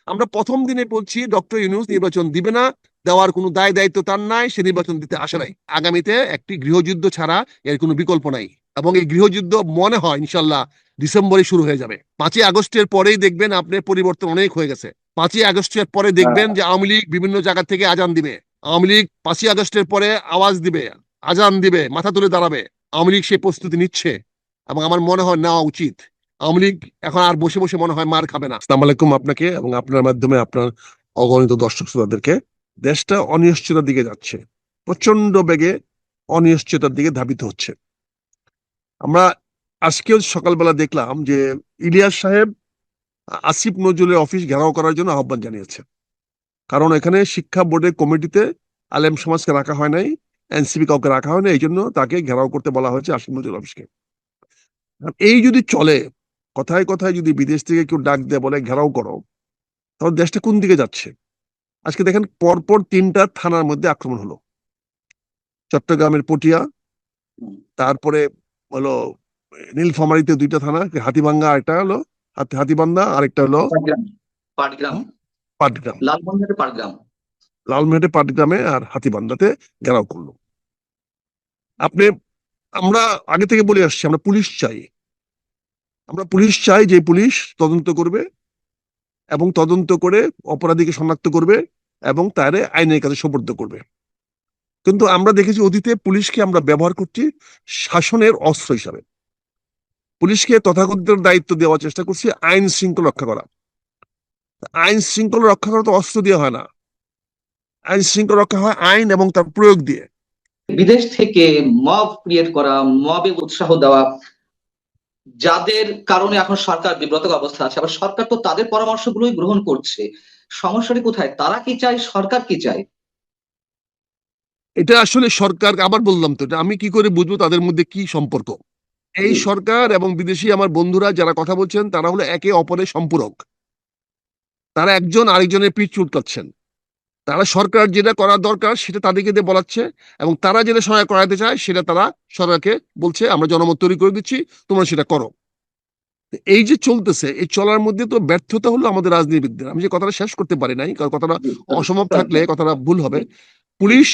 আমরা প্রথম দিনে বলছি ডক্টর ইউনূস নির্বাচন দিবে না, দেওয়ার কোনো দায় দায়িত্ব তার নাই, সে নির্বাচন দিতে আসে নাই। আগামীতে একটি গৃহযুদ্ধ ছাড়া এর কোনো বিকল্প নাই, এবং এই গৃহযুদ্ধ মনে হয় ইনশাল্লাহ ডিসেম্বরে শুরু হয়ে যাবে। 5ই আগস্টের পরেই দেখবেন আপনার পরিবর্তন অনেক হয়ে গেছে। 5ই আগস্টের পরে দেখবেন যে আওয়ামী লীগ বিভিন্ন জায়গা থেকে আজান দিবে। আওয়ামী লীগ 5ই আগস্টের পরে আওয়াজ দিবে, আজান দিবে, মাথা তুলে দাঁড়াবে। আওয়ামী লীগ সেই প্রস্তুতি নিচ্ছে, এবং আমার মনে হয় নেওয়া উচিত। আওয়ামী লীগ এখন আর বসে বসে মনে হয় মার খাবে না। আসসালামু আলাইকুম আপনাকে এবং আপনার মাধ্যমে আপনার অগণিত দর্শক শ্রোতাদেরকে। দেশটা অনিশ্চয়তার দিকে যাচ্ছে, প্রচন্ড বেগে অনিশ্চয়তার দিকে ধাবিত হচ্ছে। আমরা আজকেও সকালবেলা দেখলাম যে ইলিয়াস সাহেব আসিফ নজরুলের অফিস ঘেরাও করার জন্য আহ্বান জানিয়েছে। কারণ এখানে শিক্ষা বোর্ডের কমিটিতে আলেম সমাজকে রাখা হয় নাই, এনসিপি কাউকে রাখা হয় না, এই জন্য তাকে ঘেরাও করতে বলা হয়েছে আসিফ নজরুল অফিসকে। এই যদি চলে, কথায় কথায় যদি বিদেশ থেকে কেউ ডাক দিয়ে বলে ঘেরাও করো, তাহলে দেশটা কোন দিকে যাচ্ছে? আজকে দেখেন পরপর 3টা থানার মধ্যে আক্রমণ হলো। চট্টগ্রামের পটিয়া, তারপরে হলো নীলফামারীতে 2টা থানা, হাতীভাঙ্গা আরেকটা হলো হাতীবান্ধা, আরেকটা হলো পাটগ্রাম, পাটগ্রাম, লালমনিরহাটে পাটগ্রাম। লালমেটে পাটগ্রামে আর হাতীবান্ধাতে ঘেরাও করলো। আপনি আমরা আগে থেকে বলে আসছি আমরা পুলিশ চাই। আমরা পুলিশ চাই যে পুলিশ তদন্ত করবে এবং তদন্ত করে অপরাধীকে শনাক্ত করবে এবং তারে আইনের কাছে সোপর্দ করবে। কিন্তু আমরা দেখেছি অতীতে পুলিশকে আমরা ব্যবহার করছি শাসনের অস্ত্র হিসাবে। পুলিশকে তথাকথিত দায়িত্ব দেওয়ার চেষ্টা করছি আইন শৃঙ্খলা রক্ষা করা। আইন শৃঙ্খলা রক্ষা করা তো অস্ত্র দিয়ে হয় না, আইন শৃঙ্খলা রক্ষা হয় আইন এবং তার প্রয়োগ দিয়ে। বিদেশ থেকে মব ক্রিয়েট করা, মবে উৎসাহ দেওয়া, যাদের কারণে এখন সরকার বিব্রত অবস্থা আছে, আবার সরকার তো তাদের পরামর্শগুলোই গ্রহণ করছে। সমস্যাটি কোথায়? তারা কি চায়, সরকার কি চায়? এটা আসলে সরকার, আবার বললাম তো, এটা আমি কি করে বুঝবো তাদের মধ্যে কি সম্পর্ক? এই সরকার এবং বিদেশি আমার বন্ধুরা যারা কথা বলছেন তারা হলো একে অপরের সম্পূরক। তারা একজন আরেকজনের পিঠ চুলকাচ্ছেন। তারা সরকার যেটা করার দরকার সেটা তাদেরকে দিয়ে বলাচ্ছে, এবং তারা যেটা সহায় করাতে চায় সেটা তারা সরকারকে বলছে আমরা জনমত তৈরি করে দিচ্ছি, তোমরা সেটা করো। এই যে চলতেছে, এই চলার মধ্যে তো ব্যর্থতা হলো আমাদের রাজনীতিবিদদের। আমি যে কথাটা শেষ করতে পারি নাই, কারণ কথাটা অসম্ভব থাকলে কথাটা ভুল হবে। পুলিশ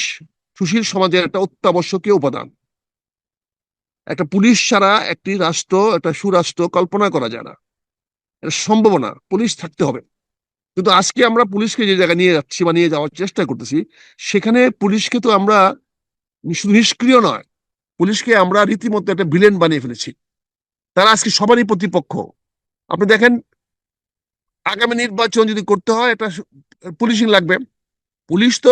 সুশীল সমাজের একটা অত্যাবশ্যকীয় উপাদান। একটা পুলিশ ছাড়া একটি রাষ্ট্র, একটা সুরাষ্ট্র কল্পনা করা যায় না, এটা সম্ভব না। পুলিশ থাকতে হবে। কিন্তু আজকে আমরা পুলিশকে যে জায়গায় নিয়ে যাচ্ছি বা নিয়ে যাওয়ার চেষ্টা করতেছি, সেখানে পুলিশকে তো আমরা শুধু নিষ্ক্রিয় নয়, পুলিশকে আমরা রীতিমতো একটা ভিলেন বানিয়ে ফেলেছি। তারা আজকে সবারই প্রতিপক্ষ। আপনি দেখেন, আগামী নির্বাচন যদি করতে হয় একটা পুলিশিং লাগবে। পুলিশ তো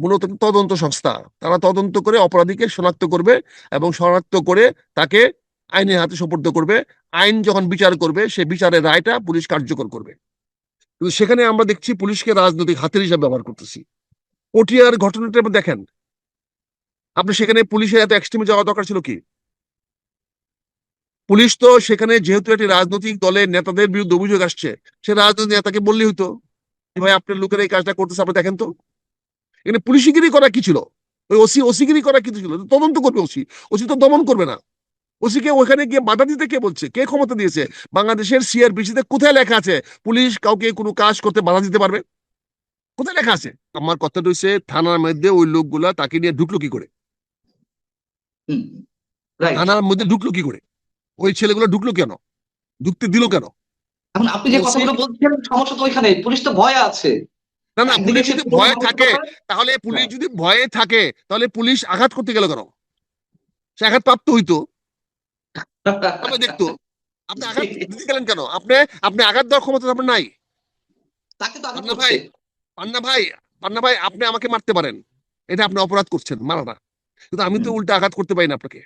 মূলত তদন্ত সংস্থা। তারা তদন্ত করে অপরাধীকে শনাক্ত করবে এবং শনাক্ত করে তাকে আইনের হাতে সোপর্দ করবে। আইন যখন বিচার করবে সে বিচারের রায়টা পুলিশ কার্যকর করবে। কিন্তু সেখানে আমরা দেখছি পুলিশকে রাজনৈতিক হাতিয়ার হিসেবে ব্যবহার করতেছি। পটিয়ার ঘটনাটা দেখেন আপনি, সেখানে পুলিশের এত এক্সট্রিমে যাওয়া দরকার ছিল কি? পুলিশ তো সেখানে যেহেতু একটি রাজনৈতিক দলের নেতাদের বিরুদ্ধে অভিযোগ আসছে, সে রাজনৈতিক নেতাকে বললেই হতো ভাই আপনার লোকেরা এই কাজটা করতেছে, আপনি দেখেন তো। এখানে পুলিশগিরি করা কি ছিল? ওই ওসিগিরি করা কিছু ছিল? তদন্ত করবে ওসি, ওসি তো দমন করবে না। ওসিকে ওখানে গিয়ে বাধা দিতে কে বলছে? কে ক্ষমতা দিয়েছে? বাংলাদেশের সিআরপিসিতে কোথায় লেখা আছে পুলিশ কাউকে কোনো কাজ করতে বাধা দিতে পারবে? কোথায় লেখা আছে? আমার কথাটা হচ্ছে থানার মধ্যে ওই লোকগুলা তাকে নিয়ে ঢুকলো কি করে? থানার মধ্যে ঢুকলো কি করে? ওই ছেলেগুলো ঢুকলো কেন? ঢুকতে দিল কেন? এখন আপনি যে কথাগুলো বলছেন, সমস্যা তো ওইখানে, পুলিশ তো ভয়ে আছে। না না, পুলিশ যদি ভয়ে থাকে, তাহলে পুলিশ যদি ভয়ে থাকে তাহলে পুলিশ আঘাত করতে গেল কেন? সে আঘাত প্রাপ্ত হইতো, আপনি দেখতো। আপনি আঘাত দিতে গেলেন কেন? আপনি আপনি আঘাত দেওয়ার ক্ষমতা আপনার নাই। তাকে তো আঘাত পান্না করছে। ভাই, পান্না ভাই, পান্না ভাই, আপনি আমাকে মারতে পারেন, এটা আপনি অপরাধ করছেন, মারাটা। কিন্তু আমি তো উল্টা আঘাত করতে পারি না আপনাকে।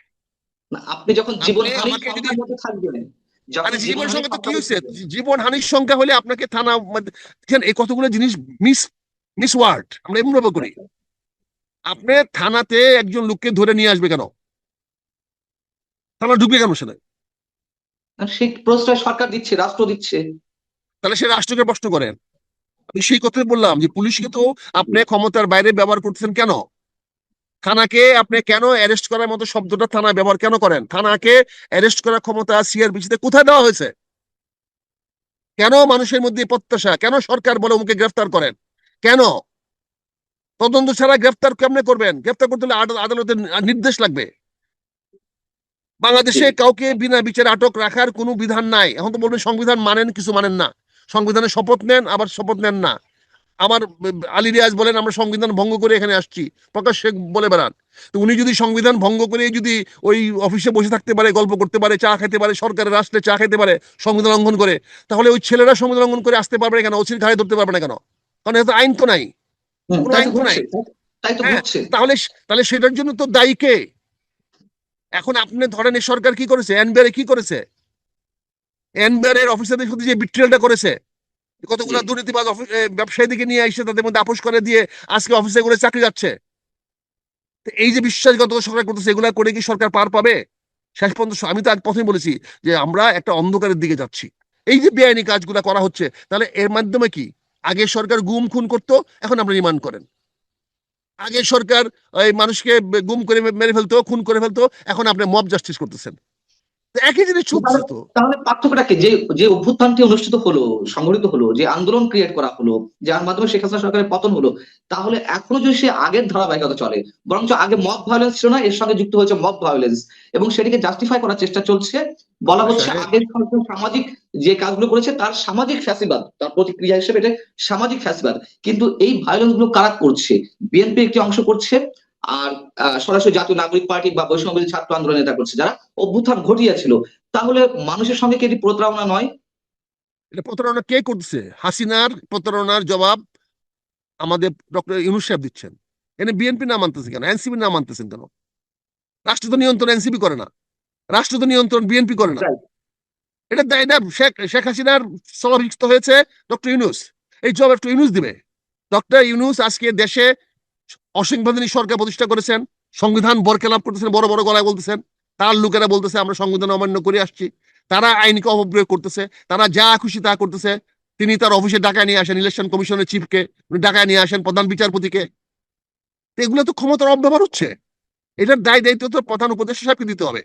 না, আপনি যখন আপনি জীবনহানির আমাকে যদি, সংখ্যার মধ্যে থাকবেন, যখন আরে জীবন জীবনহানির সংখ্যা তো কি সংখ্যার মধ্যে হয়েছে? থাকবেন, জীবন হানির সংখ্যা হলে আপনাকে থানা দেখেন, এই কতগুলো জিনিস মিস মিস ওয়ার্ড আমরা এমন ভাবে করি। আপনি থানাতে একজন লোককে ধরে নিয়ে আসবে কেন? থানা ঢুকবে কেন সেটা? আর সেই প্রশ্রয় সরকার দিচ্ছে, রাষ্ট্র দিচ্ছে। তাহলে সে রাষ্ট্রকে প্রশ্ন করেন। আমি সেই কথাই বললাম যে পুলিশকে তো আপনি ক্ষমতার বাইরে ব্যবহার করতেছেন কেন? থানাকে আপনি কেন অ্যারেস্ট করার মতো শব্দটা থানায় ব্যবহার কেন করেন? থানাকে অ্যারেস্ট করার ক্ষমতা সিআরপিসিতে কোথায় দেওয়া হয়েছে? কেন মানুষের মধ্যে এই প্রত্যাশা? কেন সরকার বলে ওকে গ্রেফতার করেন? কেন? তদন্ত ছাড়া গ্রেফতার কেমনে করবেন? গ্রেফতার করতে হলে আদালতের নির্দেশ লাগবে। বাংলাদেশে কাউকে বিনা বিচারে আটক রাখার কোনো বিধান নাই। এখন তো বলবেন সংবিধান মানেন, কিছু মানেন না। সংবিধানের শপথ নেন, আবার শপথ নেন না। আমার আলী রিয়াজ বলেন আমরা সংবিধান ভঙ্গ করে এখানে আসছি, প্রকাশ্যে বলে বেড়ান। তো উনি যদি সংবিধান ভঙ্গ করে যদি ওই অফিসে বসে থাকতে পারে, গল্প করতে পারে, চা খেতে পারে, সরকারের রাষ্ট্রে চা খেতে পারে সংবিধান লঙ্ঘন করে, তাহলে ওই ছেলেরা সংবিধান লঙ্ঘন করে আসতে পারবে না কেন? ওসির ঘাড়ে ধরতে পারবে না কেন? কারণ এত আইন তো নাই, কোনো তাই আইন তো তো নাই। ঘটছে, তাই তো হ্যাঁ, ঘটছে। তাহলে তাহলে সেটার জন্য তো দায়ী কে? এখন আপনি ধরেন এই সরকার কি করেছে, এনবিআর কি করেছে? এনবিআর এর অফিসারদের সাথে যে বিট্রিয়ালটা করেছে, কতগুলো জি। দুর্নীতিবাজ ব্যবসায়ীদেরকে নিয়ে এসে তাদের মধ্যে আপোষ করে দিয়ে আজকে অফিসে করে চাকরি যাচ্ছে। তো এই যে বিশ্বাসঘাতকতা সরকার করতেছে, এগুলা করে কি সরকার পার পাবে? শেষ পর্যন্ত আমি তো আজ প্রথমে বলেছি যে আমরা একটা অন্ধকারের দিকে যাচ্ছি। এই যে বেআইনি কাজগুলো করা হচ্ছে, তাহলে এর মাধ্যমে কি? আগে সরকার গুম খুন করতো, এখন আমরা রিমান্ড করেন। আগে সরকার ওই মানুষকে গুম করে মেরে ফেলতো, খুন করে ফেলতো, এখন আপনি মব জাস্টিস করতেছেন। তো একই জিনিস তাহলে চলতেছে তো। তাহলে পার্থক্যটা কি? যে যে অভ্যুত্থানটি অনুষ্ঠিত হলো, সংগঠিত হলো, যে আন্দোলন ক্রিয়েট করা হলো, যার মাধ্যমে শেখ হাসিনা সরকারের পতন হলো, তাহলে এখনো যদি সে আগের ধারাবাহিকতা চলে, বরঞ্চ আগে মব ভায়োলেন্স ছিল না, এর সঙ্গে যুক্ত হয়েছে মব ভায়োলেন্স, এবং সেটিকে জাস্টিফাই করার চেষ্টা চলছে। বলা হচ্ছে সাহেব, আগের সরকার সামাজিক যে কাজগুলো করেছে তার সামাজিক ফ্যাসিবাদ, তার প্রতিক্রিয়া হিসেবে এটা সামাজিক ফ্যাসিবাদ। কিন্তু এই ভায়োলেন্স গুলো কারা করছে? বিএনপি একটি অংশ করছে, আর সরাসরি জাতীয় নাগরিক পার্টি বা বৈষম্য বিরোধী ছাত্র আন্দোলন নেতা করছে, যারা অভ্যুত্থান ঘটিয়েছিল। তাহলে মানুষের সঙ্গে কি এটি প্রতারণা নয়? এটা প্রতারণা কে করতেছে? হাসিনার প্রতারণার জবাব আমাদের ডক্টর ইউনূস সাহেব দিচ্ছেন। এনে বিএনপি নাম আনতেছে কেন? এনসিপি নাম আনতেছেন কেন? রাষ্ট্র তো নিয়ন্ত্রণ এনসিপি করে না, রাষ্ট্র তো নিয়ন্ত্রণ বিএনপি করে না। Right. এটা এটা শেখ হাসিনার স্থলাভিষিক্ত হয়েছে ডক্টর ইউনূস। এই জবাব একটু ইউনূস দিবে। ডক্টর ইউনূস আজকে দেশে অসাংবিধানিক সরকার প্রতিষ্ঠা করেছেন, সংবিধান বরখেলাপ করতেছেন, বড় বড় গলায় বলতেছেন। তার লোকেরা বলতেছে আমরা সংবিধান অমান্য করে আসছি। তারা আইনকে অপপ্রয়োগ করতেছে, তারা যা খুশি তা করতেছে। তিনি তার অফিসে ডাকায় নিয়ে আসেন ইলেকশন কমিশনের চিফকে, ডাকায় নিয়ে আসেন প্রধান বিচারপতিকে। তো এগুলো তো ক্ষমতার অপব্যবহার হচ্ছে। এটার দায় দায়িত্ব তো প্রধান উপদেষ্টা সাহেবকে দিতে হবে।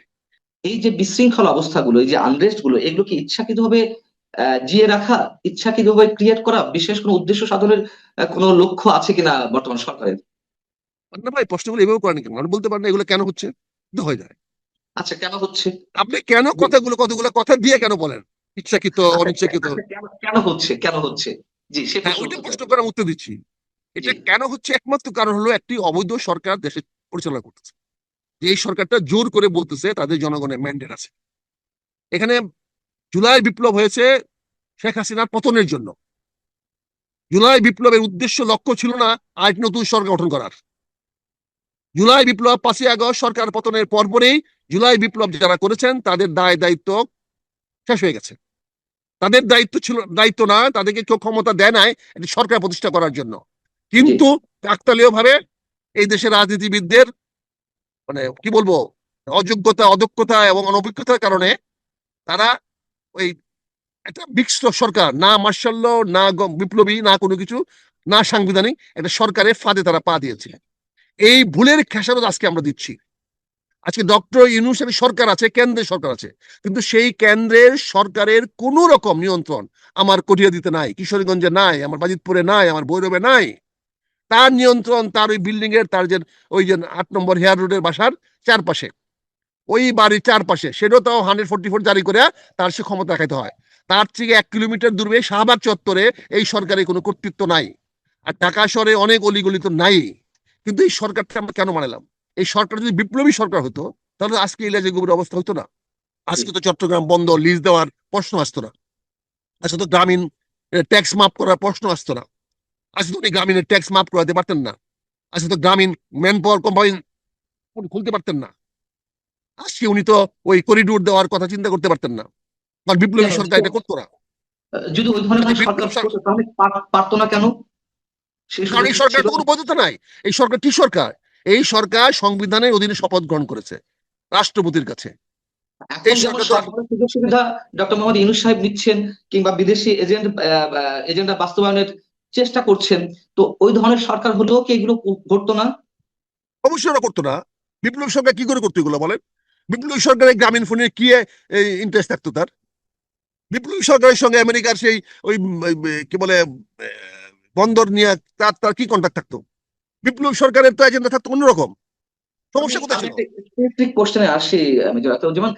এই যে বিশৃঙ্খল অবস্থাগুলো, এই যে আনরেস্ট গুলো, এগুলো কি ইচ্ছাকৃতভাবে জিয়ে রাখা, ইচ্ছাকৃতভাবে ক্রিয়েট করা, বিশেষ কোনো উদ্দেশ্য সাধনের কোনো লক্ষ্য আছে কিনা বর্তমান সরকারের? না ভাই, প্রশ্নগুলো এভাবে করেন কেন? আপনি বলতে পারেন না এগুলো কেন হচ্ছে? তো হয়ে যায়। আচ্ছা, কেন হচ্ছে? আপনি কেন যে- কতগুলো কথা দিয়ে কেন বলেন? ইচ্ছাকৃত, আচ্ছা, অনিচ্ছাকৃত। আচ্ছা, কেন কেন হচ্ছে, কেন হচ্ছে? জি, সে হ্যাঁ, প্রশ্ন ওইটা উত্তর চাই। প্রশ্ন করে আমি উত্তর দিচ্ছি। জি। এটা কেন হচ্ছে, একমাত্র কারণ হলো একটি অবৈধ সরকার দেশে পরিচালনা করতেছে। যে এই সরকারটা জোর করে বলতেছে তাদের জনগণের ম্যান্ডেট আছে। এখানে জুলাই বিপ্লব হয়েছে শেখ হাসিনার পতনের জন্য। জুলাই বিপ্লবের উদ্দেশ্য লক্ষ্য ছিল না আরেক নতুন সরকার গঠন করার। জুলাই বিপ্লব 5ই আগস্ট সরকার পতনের পরপরই জুলাই বিপ্লব যারা করেছেন তাদের দায় দায়িত্ব শেষ হয়ে গেছে। তাদের দায়িত্ব ছিল, দায়িত্ব না, তাদেরকে কেউ ক্ষমতা দেয় নাই একটি সরকার প্রতিষ্ঠা করার জন্য। জি। কিন্তু কাকতালীয় ভাবে এই দেশের রাজনীতিবিদদের মানে কি বলবো, অযোগ্যতা, অদক্ষতা এবং অনভিজ্ঞতার কারণে তারা ওই একটা মিক্সড সরকার, না মার্শাল ল, না বিপ্লবী, না কোনো কিছু, না সাংবিধানিক একটা সরকারের ফাঁদে তারা পা দিয়েছে। এই ভুলের খেসারত আজকে আমরা দিচ্ছি। আজকে ডক্টর ইউনূসের সরকার আছে, কেন্দ্রের সরকার আছে, কিন্তু সেই কেন্দ্রের সরকারের কোন রকম নিয়ন্ত্রণ আমার কটিয়াদীতে নাই, কিশোরগঞ্জে নাই, আমার বাজিতপুরে নাই, আমার ভৈরবে নাই। তার নিয়ন্ত্রণ তার ওই বিল্ডিং এর, তার যে ওই যে 8 নম্বর হেয়ার রোডের বাসার চারপাশে, ওই বাড়ির চারপাশে, সেটাও তাও 144 জারি করে তার সে ক্ষমতা রাখাইতে হয়। তার থেকে 1 কিলোমিটার দূরে শাহবাগ চত্বরে এই সরকারের কোনো কর্তৃত্ব নাই। আর ঢাকা শহরে অনেক অলিগলি তো নাই। কিন্তু এই সরকারটা আমরা কেন মানালাম? এই সরকার যদি বিপ্লবী সরকার হতো, তাহলে আজকে ইলাজে গভীর অবস্থা হতো না। জি। আজকে তো চট্টগ্রাম বন্ধ, লিজ দেওয়ার প্রশ্ন আসতো না। আজকে তো গ্রামীণ ট্যাক্স মাফ করার প্রশ্ন আসতো না। আজকে তো উনি গ্রামীণের ট্যাক্স মাফ করাতে পারতেন না। আজকে তো গ্রামীণ ম্যান পাওয়ার কোম্পানি খুলতে পারতেন না। আজকে উনি তো ওই করিডোর দেওয়ার কথা চিন্তা করতে পারতেন না, কারণ বিপ্লবী কেন? সরকার এটা করতো না। যদি ওই ধরনের কাজে কোনো সরকার বিপ্লব করতো, তাহলে পারতো না কেন? সেই কারণ সুযোগ এই কি সরকার ছিল তো না? কোনো বৈধতা নাই। এই সরকার কি সরকার? এই সরকার সংবিধানের অধীনে শপথ গ্রহণ করেছে রাষ্ট্রপতির কাছে। এখন এই যেমন সরকার তো, সব ধরনের সুযোগ সুবিধা ডক্টর মোহাম্মদ ইউনূস সাহেব নিচ্ছেন, কিংবা বিদেশি এজেন্ডা বাস্তবায়নের চেষ্টা করছেন, তো ওই ধরনের সরকার হলেও কি এগুলো ঘটতো না? অবশ্যই ওরা করতো না। বিপ্লবী সরকার কি করে করতো এগুলো বলেন? বিপ্লবী সরকারের গ্রামীণ ফোনের কি ইন্টারেস্ট থাকতো তার? বিপ্লবী সরকারের সঙ্গে আমেরিকার সেই ওই কি বলে বন্দর নিয়ে তার কি কন্ট্যাক্ট থাকতো? বিপ্লবী সরকারের তো এজেন্ডা থাকতো অন্যরকম। সমস্যা কোথায় আমি ছিল? একটা স্পেসিফিক কোশ্চেনে আসি। যেমন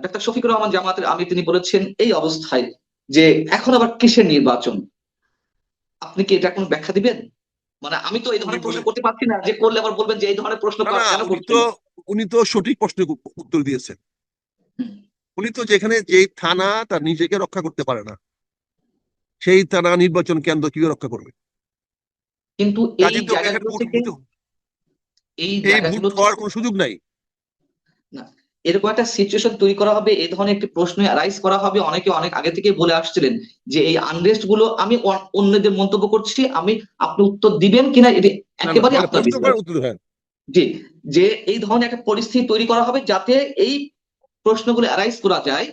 ডাক্তার শফিকুর রহমান জামাতের আমির তিনি বলেছেন এই অবস্থায় যে এখন আবার কিসের নির্বাচন, আপনি কি এটা কোনো ব্যাখ্যা দিবেন? মানে আমি তো এই উনি ধরনের প্রশ্ন বলে করতে পারছি না, যে করলে আবার বলবেন যে এই ধরনের প্রশ্ন না না, কেন উনি তো করছেন। উনি তো সঠিক প্রশ্নের উত্তর দিয়েছেন। হুম। উনি তো যেখানে যেই থানা তার নিজেকে রক্ষা করতে পারে না, সেই থানা নির্বাচন কেন্দ্র কিভাবে রক্ষা করবে? কিন্তু এই কাজে তো এখানে জায়গাগুলো ভোট থেকে এই এই ভোট জায়গাগুলো হওয়ার থেকে কোনো সুযোগ নাই। না, এরকম একটা সিচুয়েশন তৈরি করা হবে, এই ধরনের একটি প্রশ্ন রাইজ করা হবে। অনেকে অনেক আগে থেকে বলে আসছিলেন যে এই আনরেস্ট গুলো, আমি অন্যদের মন্তব্য করছি, আপনি উত্তর দিবেন কিনা এটি না না, একেবারে মানে আপনার প্রশ্ন বিষয়। করার উত্তর, হ্যাঁ। জি, যে এই ধরনের একটা পরিস্থিতি তৈরি করা হবে যাতে এই প্রশ্নগুলো অ্যারাইজ করা যায়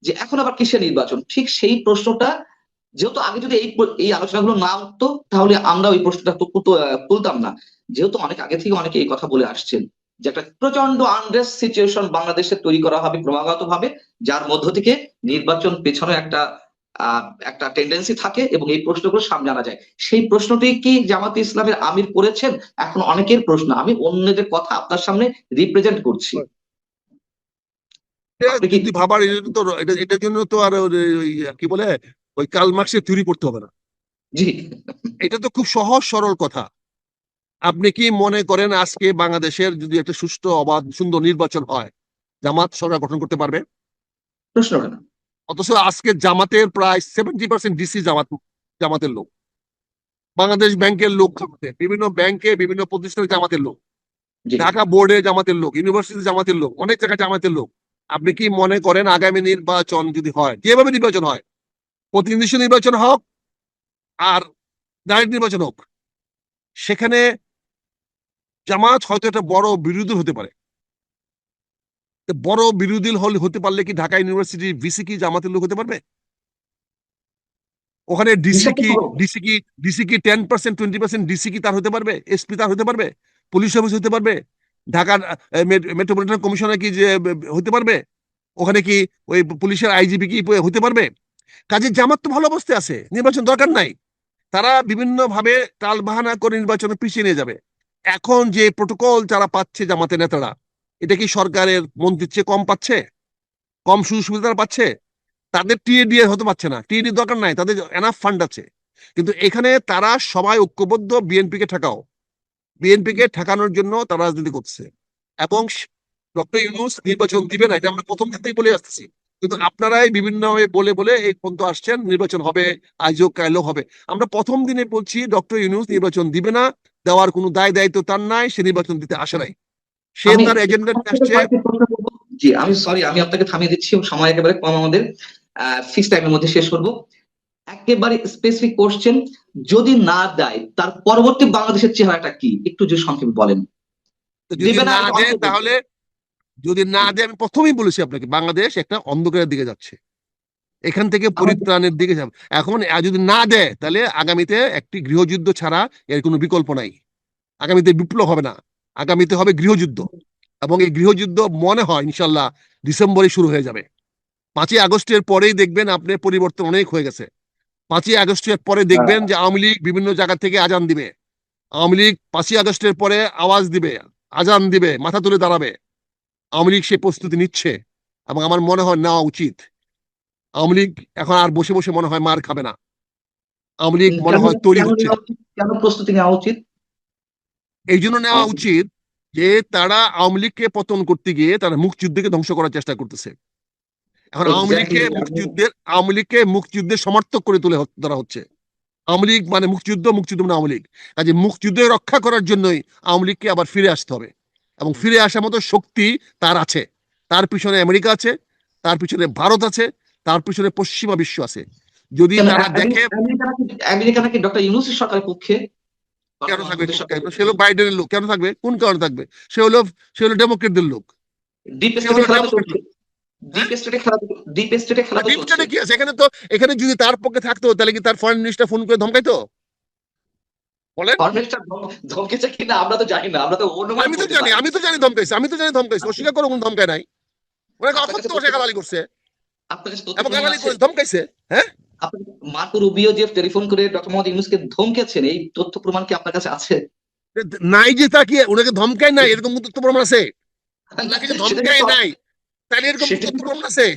যে এখন আবার কিসের নির্বাচন। ঠিক সেই প্রশ্নটা, যেহেতু আগে যদি এই আলোচনাগুলো না উঠতো তাহলে আমরা ওই প্রশ্নটা তুলতাম না। যেহেতু অনেক আগে থেকে অনেকে এই কথা বলে আসছেন যে একটা প্রচন্ড আনরেস্ট সিচুয়েশন বাংলাদেশে তৈরি করা হবে ক্রমাগত ভাবে, যার মধ্য থেকে নির্বাচন পেছনে একটা টেন্ডেন্সি থাকে এবং এই প্রশ্নগুলো সামনে আনা যায়। সেই প্রশ্নটি কি জামাতে ইসলামের আমির করেছেন? এখন অনেকের প্রশ্ন, আমি অন্যদের কথা আপনার সামনে রিপ্রেজেন্ট করছি। আপনি কি যদি ভাবার এই জন্য তো এটার জন্য তো আর ওই কি বলে ওই কার্ল মার্কসের থিওরি পড়তে হবে না। জি এটা তো খুব সহজ সরল কথা। আপনি কি মনে করেন আজকে বাংলাদেশের যদি একটা সুষ্ঠু অবাধ সুন্দর নির্বাচন হয়, জামাত সরকার গঠন করতে পারবে? প্রশ্ন কেন? অথচ আজকে জামাতের প্রায় 70% ডিসি জামাতের লোক, বাংলাদেশ ব্যাংকের লোক জামাতের, বিভিন্ন ব্যাংকে বিভিন্ন প্রতিষ্ঠানে জামাতের লোক, জি ঢাকা বোর্ডে জামাতের লোক, ইউনিভার্সিটি জামাতের লোক, অনেক জায়গায় জামাতের লোক। আপনি কি মনে করেন আগামী নির্বাচন যদি হয়, যেভাবে নির্বাচন হয়, প্রতিনিধি নির্বাচন হোক আর ডাইরেক্ট নির্বাচন হোক, সেখানে জামাত হয়তো একটা বড় বিরোধী হতে পারে। বড় বিরোধী হতে পারলে কি ঢাকা ইউনিভার্সিটির ভিসি কি জামাতের লোক হতে পারবে? ওখানে ডিসি বিষয়টা কি বড়। ডিসি কি ডিসি কি 10% 20% ডিসি কি তার হতে পারবে? এসপি তার হতে পারবে? পুলিশ অফিস হতে পারবে? ঢাকার মেট্রোপলিটন কমিশনার কি যে হতে পারবে? ওখানে কি ওই পুলিশের আইজিপি কি হতে পারবে? কাজে জামাত তো ভালো অবস্থায় আছে, নির্বাচন দরকার নাই। তারা বিভিন্ন ভাবে টাল বাহানা করে নির্বাচনে পিছিয়ে নিয়ে যাবে। এখন যে প্রোটোকল যারা পাচ্ছে জামাতের নেতারা, এটা কি সরকারের মন্ত্রীর চেয়ে কম পাচ্ছে? কম সুযোগ সুবিধা পাচ্ছে? তাদের টিএডি হতে পারছে না, টিএডি দরকার নাই, তাদের এনাফ ফান্ড আছে। কিন্তু এখানে তারা সবাই ঐক্যবদ্ধ বিএনপি কে ঠেকাও, বিএনপি কে ঠেকানোর জন্য তারা রাজনীতি করছে। এবং ডক্টর ইউনূস নির্বাচন দিবে না, এটা আমরা প্রথম থেকেই বলে আসতেছি। কিন্তু আপনারাই বিভিন্ন বলে বলে এই পর্যন্ত আসছেন নির্বাচন হবে, আজও কাইলেও হবে। আমরা প্রথম দিনে বলছি ডক্টর ইউনূস নির্বাচন দিবে না, দেওয়ার কোনো দায় দায়িত্ব তার নাই, সে নির্বাচন দিতে আসে নাই, সে আমি তার এজেন্ডা নিয়ে আসছে। কয়েকটি প্রশ্ন করবো। জি আমি সরি, আমি আপনাকে থামিয়ে দিচ্ছি, সময় একেবারে কম আমাদের, ফিক্স টাইমের মধ্যে শেষ করব। একেবারে স্পেসিফিক কোশ্চেন, যদি না দেয় তার পরবর্তী বাংলাদেশের চেহারাটা কি, একটু যদি সংক্ষেপে বলেন। তো যদি দেবে না না এটা দেয় অনেকে বলবে। তাহলে, যদি না দেয়, আমি প্রথমেই বলেছি আপনাকে, বাংলাদেশ একটা অন্ধকারের দিকে যাচ্ছে, এখান থেকে আমাদের পরিত্রাণের দিকে যাবে। এখন যদি না দেয় তাহলে আগামীতে একটি গৃহযুদ্ধ ছাড়া এর কোনো বিকল্প নাই। আগামীতে বিপ্লব হবে না, আগামীতে হবে গৃহযুদ্ধ। এবং এই গৃহযুদ্ধ মনে হয় ইনশাল্লাহ ডিসেম্বরে শুরু হয়ে যাবে। 5ই আগস্টের পরেই দেখবেন আপনি পরিবর্তন অনেক হয়ে গেছে। 5ই আগস্টের পরে দেখবেন যে আওয়ামী লীগ বিভিন্ন জায়গা থেকে আজান দিবে। আওয়ামী লীগ 5ই আগস্টের পরে আওয়াজ দিবে, আজান দিবে, মাথা তুলে দাঁড়াবে। আওয়ামী লীগ সেই প্রস্তুতি নিচ্ছে এবং আমার মনে হয় নেওয়া উচিত। আওয়ামী লীগ এখন আর বসে বসে মনে হয় মার খাবে না। আওয়ামী লীগ মনে কেন হয় তৈরি কেন হচ্ছে। নেওয়া উচিত? কেন প্রস্তুতি নেওয়া উচিত? এই জন্য নেওয়া উচিত যে তারা আওয়ামী লীগকে পতন করতে গিয়ে তারা মুক্তিযুদ্ধকে ধ্বংস করার চেষ্টা করতেছে। এখন এক্স্যাক্টলি। আওয়ামী লীগকে মুক্তিযুদ্ধের সমর্থক করে তুলে ধরা হচ্ছে। আওয়ামী লীগ মানে মুক্তিযুদ্ধ, মুক্তিযুদ্ধ মানে আওয়ামী লীগ। কাজে মুক্তিযুদ্ধ রক্ষা করার জন্যই আওয়ামী লীগকে আবার ফিরে আসতে হবে, এবং ফিরে আসার মতো শক্তি তার আছে। তার পিছনে আমেরিকা আছে, তার পিছনে ভারত আছে, তার পিছনে পশ্চিমা বিশ্ব আছে। যদি কেন তারা দেখে, আমেরিকা নাকি ডক্টর ইউনূসের সরকারের পক্ষে? কেন বর্তমান থাকবে? সরকারের সে পক্ষে? হলো বাইডেনের লোক, কেন থাকবে? কোন কারণে থাকবে? সে হলো ডেমোক্রেটদের লোক, ডিপ সে স্টেটে হলো খেলা তো ডেমোক্রেট চলছে। লোক। হ্যাঁ, ডিপ স্টেটে খেলা তো ডিপ চলছে। স্টেটে কি আছে? এখানে যদি তার পক্ষে থাকতো তাহলে কি তার ফরেন মিনিস্টার ফোন করে ধমকাইতো? বলেন। ফরেনার ধমকেছে কিনা আমরা তো জানি না, আমরা তো অনুমান করতে পারি। আমি তো জানি ধমকাইছে, অস্বীকার করে কোনো ধমকায় নাই। অনেক আপনার কাছে অসত্য তথ্য, সে গালালি করছে। আপনার কাছে তথ্য এবং প্রমাণ গালাগালি আছে? করে ধমকাইছে। হ্যাঁ, আপনি মার্কো রুবিও যে টেলিফোন করে ডক্টর মোহাম্মদ ইউনূসকে ধমকেছেন, এই তথ্য প্রমাণ কি আপনার কাছে আছে? নাই যে তা কি ওনাকে ধমকায় নাই এরকম তথ্য প্রমাণ আছে? না, ওনাকে যে সেটা ধমকায় নাই তাহলে এরকম সেটা তথ্য প্রমাণ আছে?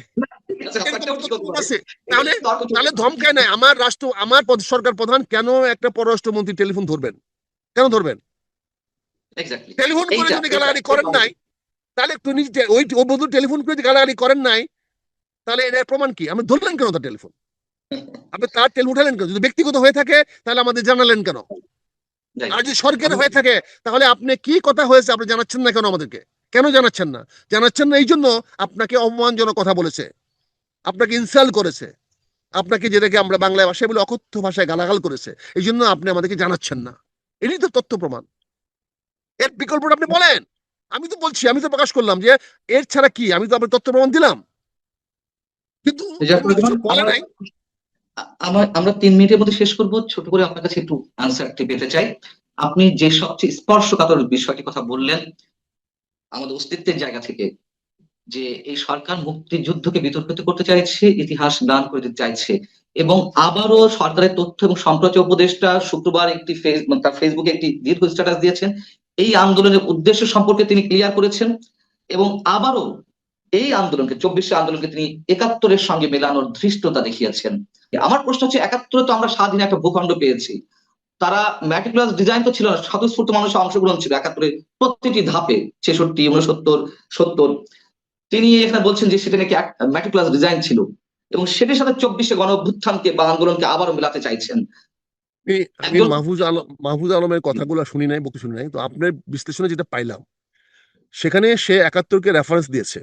ঠিক আছে, আপনার এরকম কেউ ঠিক তথ্য হতে প্রমাণ পারে, আছে? এটা তাহলে তর্ক চলতে তাহলে পারে। ধমকায় নাই আমার সরকার প্রধান কেন একটা পররাষ্ট্রমন্ত্রী টেলিফোন ধরবেন? কেন ধরবেন? এক্স্যাক্টলি, টেলিফোন করে এইটা যদি এইটা গালাগালি করেন নাই, তাহলে তিনি ওই ও বন্ধু টেলিফোন করে যদি গালাগালি করেন নাই, তাহলে এর প্রমাণ কি? আপনি ধরলেন কেন তার টেলিফোন? আপনি তার টেলিফোন উঠালেন কেন? যদি ব্যক্তিগত হয়ে থাকে তাহলে আমাদের জানালেন কেন? যাই আর যদি সরকারি হয়ে থাকে তাহলে আপনি কি কথা হয়েছে আপনি জানাচ্ছেন না কেন আমাদেরকে? কেন জানাচ্ছেন না? জানাচ্ছেন না এই জন্য আপনাকে অপমানজনক কথা বলেছে, আপনাকে ইনসাল্ট করেছে, আপনাকে যেটাকে আমরা বাংলা ভাষায় বলে অকথ্য ভাষায় গালাগাল করেছে, এই জন্য আপনি আমাদেরকে জানাচ্ছেন না। এটাই তো তথ্য প্রমাণ। এর বিকল্পটা আপনি বলেন। আমি তো বলছি, আমি তো প্রকাশ করলাম যে এর ছাড়া কি, আমি তো আপনার তথ্য প্রমাণ দিলাম, কিন্তু অন্য কিছু বলে আমার নাই। আমরা 3 মিনিটের মধ্যে শেষ করব। ছোট করে আপনার কাছে একটু আনসারটি পেতে চাই। আপনি যে সবচেয়ে স্পর্শকাতর বিষয়টি কথা বললেন আমাদের অস্তিত্বের জায়গা থেকে, যে এই সরকার মুক্তিযুদ্ধকে বিতর্কিত করতে চাইছে, ইতিহাস দান করে দিতে চাইছে, এবং আবারও সরকারের তথ্য এবং সম্প্রচার উপদেষ্টা শুক্রবার তার ফেসবুকে একটি দীর্ঘ স্ট্যাটাস দিয়েছেন। এই আন্দোলনের উদ্দেশ্য সম্পর্কে তিনি ক্লিয়ার করেছেন, এবং আবারও এই আন্দোলনকে 24 আন্দোলনকে তিনি 71-এর সঙ্গে মেলানোর ধৃষ্টতা দেখিয়েছেন। আমার প্রশ্ন হচ্ছে, 71-এ তো আমরা স্বাধীন একটা ভূখণ্ড পেয়েছি, তারা ম্যাটিকুলাস ডিজাইন তো ছিল না, স্বতঃস্ফূর্ত মানুষের অংশগ্রহণ ছিল 71-এ প্রতিটি ধাপে, 66, 69, 70। তিনি এখানে বলছেন যে সেটা নাকি ম্যাটিকুলাস ডিজাইন ছিল, এবং সেটির সাথে 24-এ গণ অভ্যুত্থানকে বা আন্দোলনকে আবারও মেলাতে চাইছেন আমি একজন। মাহফুজ আলমের কথাগুলো শুনি নাই, বকে শুনি নাই, তো আপনার বিশ্লেষণে যেটা পাইলাম সেখানে সে 71কে রেফারেন্স দিয়েছে,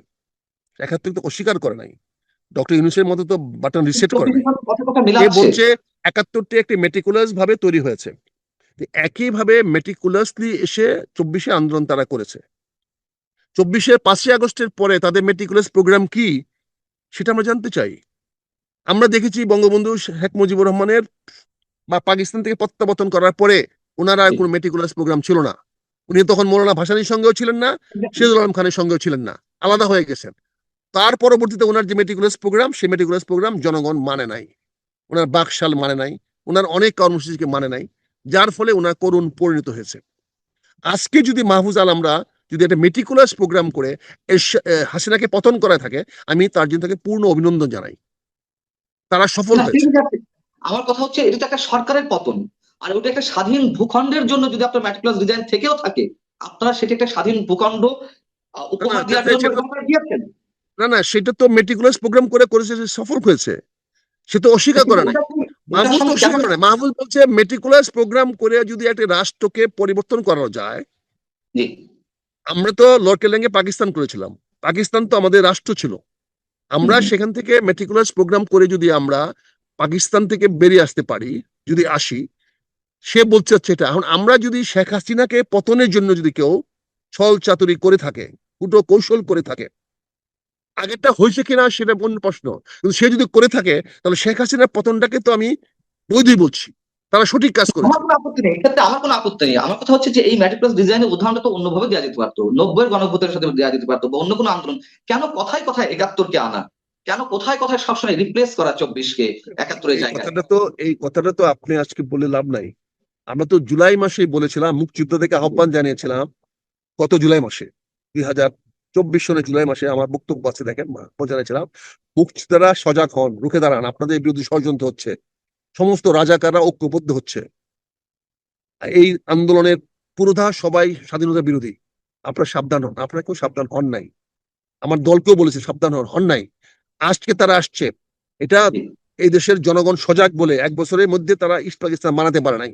71 তো অস্বীকার করে নাই। ডক্টর ইউনূসের মতো তো বাটন রিসেট করে 24-এর নাই। সাথে কথা কথা সে মিলাচ্ছে। বলছে 71টি একটি মেটিকুলাস ভাবে তৈরি হয়েছে। একইভাবে মেটিকুলাসলি এসে 24-এ আন্দোলন তারা করেছে। 24-এর 5ই আগস্টের পরে তাদের মেটিকুলাস প্রোগ্রাম কি সেটা আমরা জানতে চাই। আমরা দেখেছি বঙ্গবন্ধু শেখ মুজিবুর রহমানের বা পাকিস্তান থেকে প্রত্যাবর্তন করার পরে ওনার আর কোনো মেটিকুলাস প্রোগ্রাম ছিল না। উনি তখন মৌলানা ভাসানীর সঙ্গেও ছিলেন না, সিরাজুল আলম খানের সঙ্গেও ছিলেন না, আলাদা হয়ে গেছেন। তার পরবর্তীতে ওনার যে মেটিকুলাস প্রোগ্রাম, সেই মেটিকুলাস প্রোগ্রাম জনগণ মানে নাই, ওনার বাকশাল মানে নাই, ওনার অনেক কর্মসূচিকে মানে নাই, যার ফলে ওনার করুণ পরিণত হয়েছে। আজকে যদি মাহফুজ আলমরা যদি একটা মেটিকুলাস প্রোগ্রাম করে হাসিনাকে পতন করা থাকে, আমি তার জন্য তাকে পূর্ণ অভিনন্দন জানাই, তারা সফল না, হয়েছে। ঠিক আছে, আমার কথা হচ্ছে এটা তো একটা সরকারের পতন, আর ওটা একটা স্বাধীন ভূখণ্ডের জন্য যদি আপনার ম্যাটিকুলাস ডিজাইন থেকেও থাকে, আপনারা সেটা একটা স্বাধীন ভূখণ্ড না না উপহার দেওয়ার জন্য সেটা, ব্যবহার দিয়েছেন। না না সেটা তো মেটিকুলাস প্রোগ্রাম করেছে, সে সফল হয়েছে, সে তো অস্বীকার কিন্তু করে নাই। ওটার মাহফুজ তো সঙ্গে অস্বীকার কেমন। করে নাই, মাহফুজ বলছে মেটিকুলাস প্রোগ্রাম করে যদি একটা রাষ্ট্রকে পরিবর্তন করা যায়। জি, আমরা তো লর্ড কেলেঙ্গে পাকিস্তান করেছিলাম, পাকিস্তান তো আমাদের রাষ্ট্র ছিল, আমরা হুম, সেখান থেকে মেটিকুলাস প্রোগ্রাম করে যদি আমরা পাকিস্তান থেকে বেরিয়ে আসতে পারি, যদি আসি, সে বলছে হচ্ছে এটা। এখন আমরা যদি শেখ হাসিনাকে পতনের জন্য যদি কেউ ছল চাতুরি করে থাকে, কুটো কৌশল করে থাকে, আগেরটা হয়েছে কিনা সেটা অন্য প্রশ্ন, কিন্তু সে যদি করে থাকে তাহলে শেখ হাসিনার পতনটাকে তো আমি বৈধই বলছি, তারা সঠিক কাজ আমার করেছে। কোনো আপত্তি নেই, এক্ষেত্রে আমার কোনো আপত্তি নেই। আমার কথা হচ্ছে যে এই ম্যাটিকুলাস ডিজাইনের উদাহরণটা তো অন্যভাবে দেওয়া যেতে পারতো, 90-এর গণঅভ্যুত্থানের সাথে দেওয়া যেতে পারতো, বা অন্য কোনো আন্দোলন। কেন কথায় কথায় 71-কে আনা, কেন কথায় কথায় সবসময় রিপ্লেস করা 24-কে 71-এর এই জায়গায়? কথাটা তো এই কথাটা তো আপনি আজকে বলে লাভ নাই। আমরা তো জুলাই মাসেই বলেছিলাম, মুক্তিযুদ্ধ থেকে আহ্বান জানিয়েছিলাম গত জুলাই মাসে, 2024 সনের জুলাই মাসে আমার বক্তব্য আছে, দেখেন জানিয়েছিলাম মুক্তিযোদ্ধারা সজাগ হন, রুখে দাঁড়ান, আপনাদের বিরুদ্ধে ষড়যন্ত্র হচ্ছে, সমস্ত রাজাকাররা ঐক্যবদ্ধ হচ্ছে, এই আন্দোলনের পুরোধা সবাই স্বাধীনতা বিরোধী, আপনারা সাবধান হন। আপনারা কেউ সাবধান হন নাই, আমার দলকেও বলেছে সাবধান হন নাই। আজকে তারা আসছে, এটা জি, এই দেশের জনগণ সজাগ বলে 1 বছরের মধ্যে তারা ইস্ট পাকিস্তান বানাতে পারে নাই,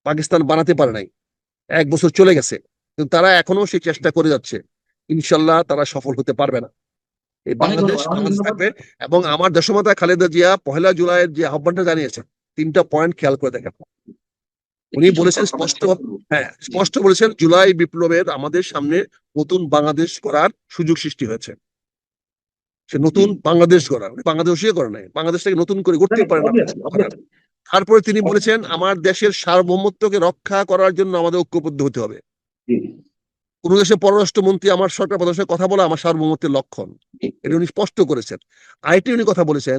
পাকিস্তান বানাতে পারে নাই, 1 বছর চলে গেছে, কিন্তু তারা এখনো সেই চেষ্টা করে যাচ্ছে। ইনশাল্লাহ তারা সফল হতে পারবে না। এই অনেক বাংলাদেশ ধন্যবাদ, অনেক বাংলাদেশ ধন্যবাদ। থাকবে। এবং আমার দেশমাতা খালেদা জিয়া 1 জুলাইয়ের যে আহ্বানটা জানিয়েছেন, 3টা পয়েন্ট খেয়াল করে দেখেন। উনি একটু ছোট বলেছেন আমরা স্পষ্ট, শেষ করবো। হ্যাঁ জি, স্পষ্ট বলেছেন, জুলাই বিপ্লবের আমাদের সামনে নতুন বাংলাদেশ করার সুযোগ সৃষ্টি হয়েছে। সে জি, নতুন বাংলাদেশ গড়া, উনি বাংলাদেশই করে নাই, বাংলাদেশটাকে নতুন করে গড়তেই পারে না obviously, সরকার। obviously, তারপরে তিনি বলেছেন obviously, আমার দেশের সার্বভৌমত্বকে রক্ষা করার জন্য আমাদের ঐক্যবদ্ধ হতে হবে। জি, কোন দেশের পররাষ্ট্রমন্ত্রী আমার সরকার প্রধানের সাথে কথা বলা আমার সার্বভৌমত্বের লক্ষণ, এটা উনি স্পষ্ট করেছেন। আরেকটি উনি কথা বলেছেন,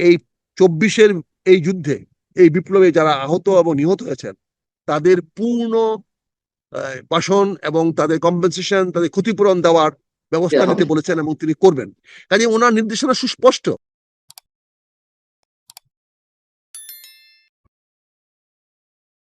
এই 24-এর এই যুদ্ধে, এই বিপ্লবে যারা আহত এবং নিহত হয়েছেন তাদের পূর্ণ বাসন এবং তাদের কম্পেনসেশন, তাদের ক্ষতিপূরণ দেওয়ার ব্যবস্থা দেওয়া নিতে হবে। বলেছেন এবং তিনি করবেন। কাজে ওনার নির্দেশনা সুস্পষ্ট।